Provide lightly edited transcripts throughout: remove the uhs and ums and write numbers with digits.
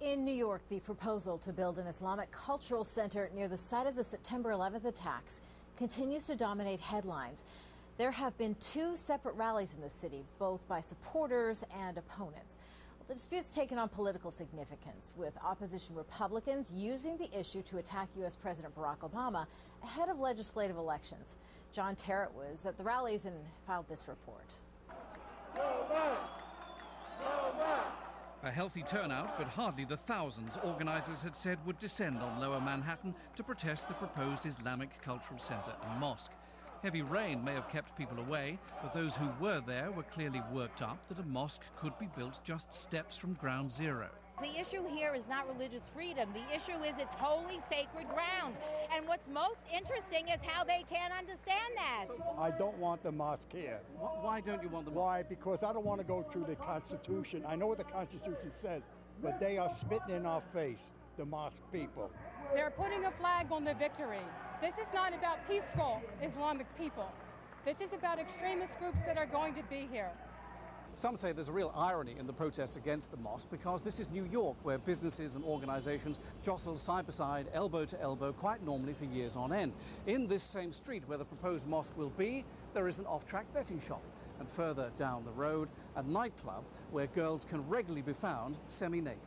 In New York, the proposal to build an Islamic cultural center near the site of the September 11th attacks continues to dominate headlines. There have been two separate rallies in the city, both by supporters and opponents. The dispute's taken on political significance, with opposition Republicans using the issue to attack U.S. President Barack Obama ahead of legislative elections. John Terrett was at the rallies and filed this report. No mosque! No mosque! A healthy turnout, but hardly the thousands organisers had said would descend on Lower Manhattan to protest the proposed Islamic cultural centre and mosque. Heavy rain may have kept people away, but those who were there were clearly worked up that a mosque could be built just steps from ground zero. The issue here is not religious freedom. The issue is it's holy, sacred ground. And what's most interesting is how they can't understand that. I don't want the mosque here. Why don't you want the mosque? Why? Because I don't want to go through the Constitution. I know what the Constitution says, but they are spitting in our face, the mosque people. They're putting a flag on the victory. This is not about peaceful Islamic people. This is about extremist groups that are going to be here. Some say there's a real irony in the protests against the mosque because this is New York, where businesses and organizations jostle side by side, elbow to elbow, quite normally for years on end. In this same street where the proposed mosque will be, there is an off-track betting shop. And further down the road, a nightclub where girls can regularly be found semi-naked.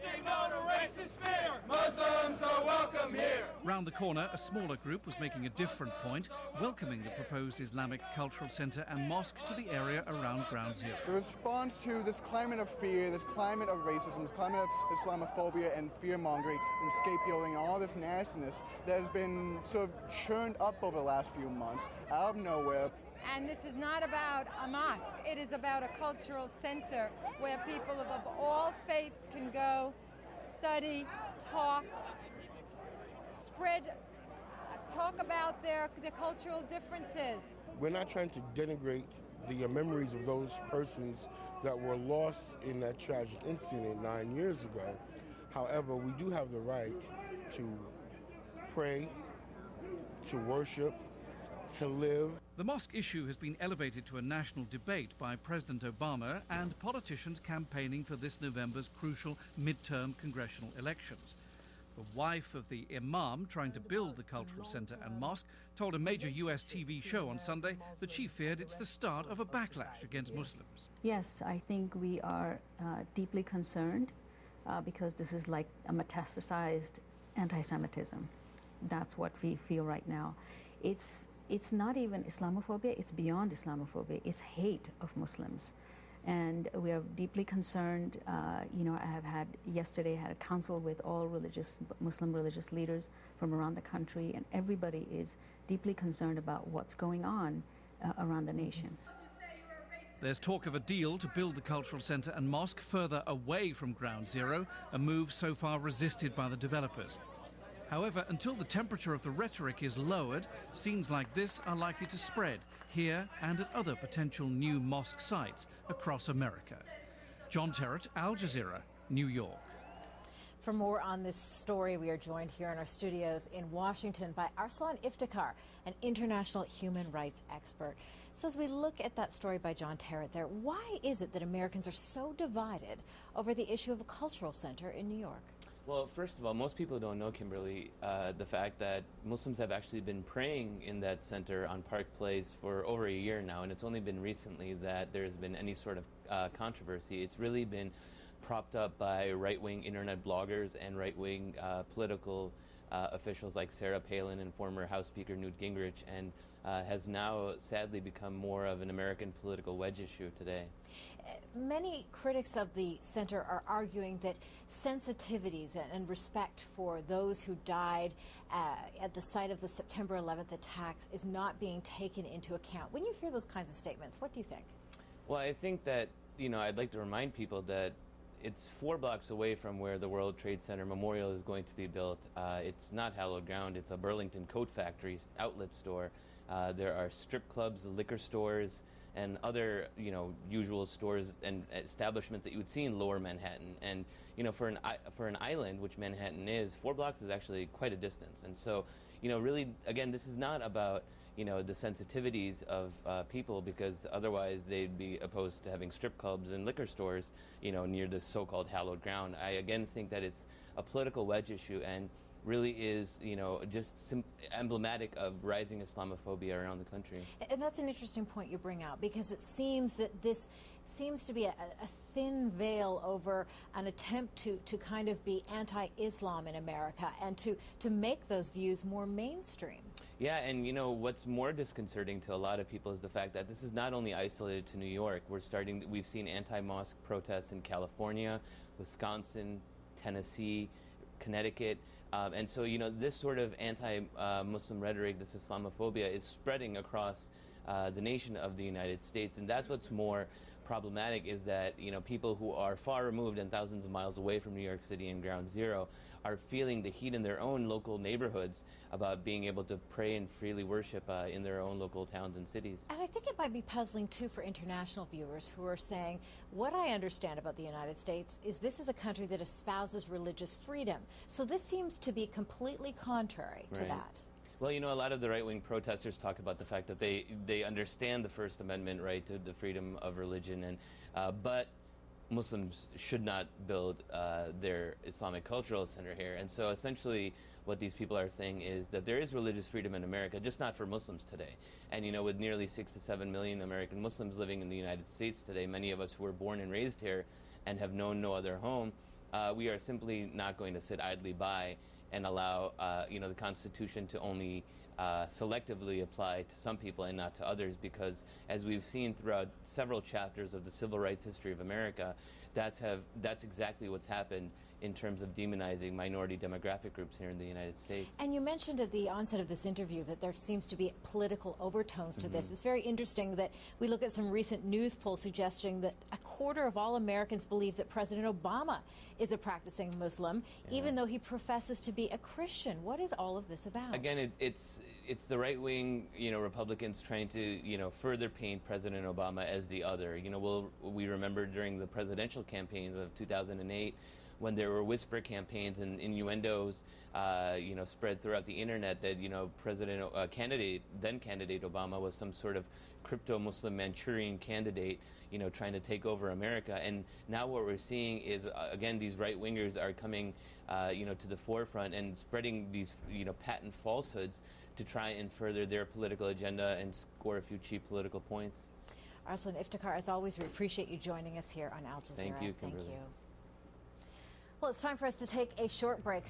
Say no to racist fear! Muslims are welcome here! Round the corner, a smaller group was making a different point, welcoming the proposed Islamic cultural centre and mosque to the area around Ground Zero. The response to this climate of fear, this climate of racism, this climate of Islamophobia and fear-mongering and scapegoating and all this nastiness that has been sort of churned up over the last few months out of nowhere. And this is not about a mosque. It is about a cultural center where people of all faiths can go, study, talk, talk about their cultural differences. We're not trying to denigrate the memories of those persons that were lost in that tragic incident 9 years ago. However, we do have the right to pray, to worship, to live. The mosque issue has been elevated to a national debate by President Obama and politicians campaigning for this November's crucial midterm congressional elections. The wife of the imam trying to build the cultural centre and mosque told a major US TV show on Sunday that she feared it's the start of a backlash against Muslims. Yes, I think we are deeply concerned because this is like a metastasized anti-Semitism. That's what we feel right now. It's not even Islamophobia, it's beyond Islamophobia, it's hate of Muslims. And we are deeply concerned. I have yesterday had a council with all Muslim religious leaders from around the country, and everybody is deeply concerned about what's going on around the nation. There's talk of a deal to build the cultural centre and mosque further away from Ground Zero, a move so far resisted by the developers. However, until the temperature of the rhetoric is lowered, scenes like this are likely to spread here and at other potential new mosque sites across America. John Terrett, Al Jazeera, New York. For more on this story, we are joined here in our studios in Washington by Arsalan Iftikhar, an international human rights expert. So as we look at that story by John Terrett there, why is it that Americans are so divided over the issue of a cultural center in New York? Well, first of all, most people don't know, Kimberly, the fact that Muslims have actually been praying in that center on Park Place for over a year now, and it's only been recently that there's been any sort of controversy. It's really been propped up by right-wing internet bloggers and right-wing political officials like Sarah Palin and former House Speaker Newt Gingrich, and has now sadly become more of an American political wedge issue today. Many critics of the center are arguing that sensitivities and respect for those who died at the site of the September 11th attacks is not being taken into account. When you hear those kinds of statements, what do you think? Well, I think that, I'd like to remind people that it's 4 blocks away from where the World Trade Center Memorial is going to be built. It's not hallowed ground. It's a Burlington coat factory outlet store. There are strip clubs, liquor stores, and other, usual stores and establishments that you would see in Lower Manhattan. And, for an island, which Manhattan is, 4 blocks is actually quite a distance. And so, really, again, this is not about the sensitivities of people, because otherwise they'd be opposed to having strip clubs and liquor stores, near this so-called hallowed ground. I again think that it's a political wedge issue and really is, just emblematic of rising Islamophobia around the country. And that's an interesting point you bring out, because it seems that this seems to be a thin veil over an attempt to kind of be anti-Islam in America and to make those views more mainstream. Yeah, and what's more disconcerting to a lot of people is the fact that this is not only isolated to New York. We've seen anti-mosque protests in California, Wisconsin, Tennessee, Connecticut. And so, this sort of anti-Muslim rhetoric, this Islamophobia, is spreading across the nation of the United States. And that's what's more problematic, is that, people who are far removed and thousands of miles away from New York City and Ground Zero are feeling the heat in their own local neighborhoods about being able to pray and freely worship in their own local towns and cities. And I think it might be puzzling, too, for international viewers who are saying, what I understand about the United States is this is a country that espouses religious freedom. So this seems to be completely contrary to that. Well, a lot of the right-wing protesters talk about the fact that they understand the First Amendment right to the freedom of religion, and but Muslims should not build their Islamic Cultural Center here. And so essentially what these people are saying is that there is religious freedom in America, just not for Muslims today. And with nearly 6 to 7 million American Muslims living in the United States today, many of us who were born and raised here and have known no other home, we are simply not going to sit idly by and allow the Constitution to only selectively apply to some people and not to others, because as we've seen throughout several chapters of the civil rights history of America, that's exactly what's happened in terms of demonizing minority demographic groups here in the United States. And you mentioned at the onset of this interview that there seems to be political overtones to this. It's very interesting that we look at some recent news polls suggesting that a quarter of all Americans believe that President Obama is a practicing Muslim, even though he professes to be a Christian. What is all of this about? Again, it's the right-wing, Republicans trying to, further paint President Obama as the other. We remember during the presidential campaigns of 2008, when there were whisper campaigns and innuendos, spread throughout the internet that, then candidate Obama was some sort of crypto-Muslim Manchurian candidate, trying to take over America. And now what we're seeing is, again, these right-wingers are coming, to the forefront and spreading these, patent falsehoods to try and further their political agenda and score a few cheap political points. Arsalan Iftikhar, as always, we appreciate you joining us here on Al Jazeera. Thank you, Thank Kimberly. you. Well, it's time for us to take a short break.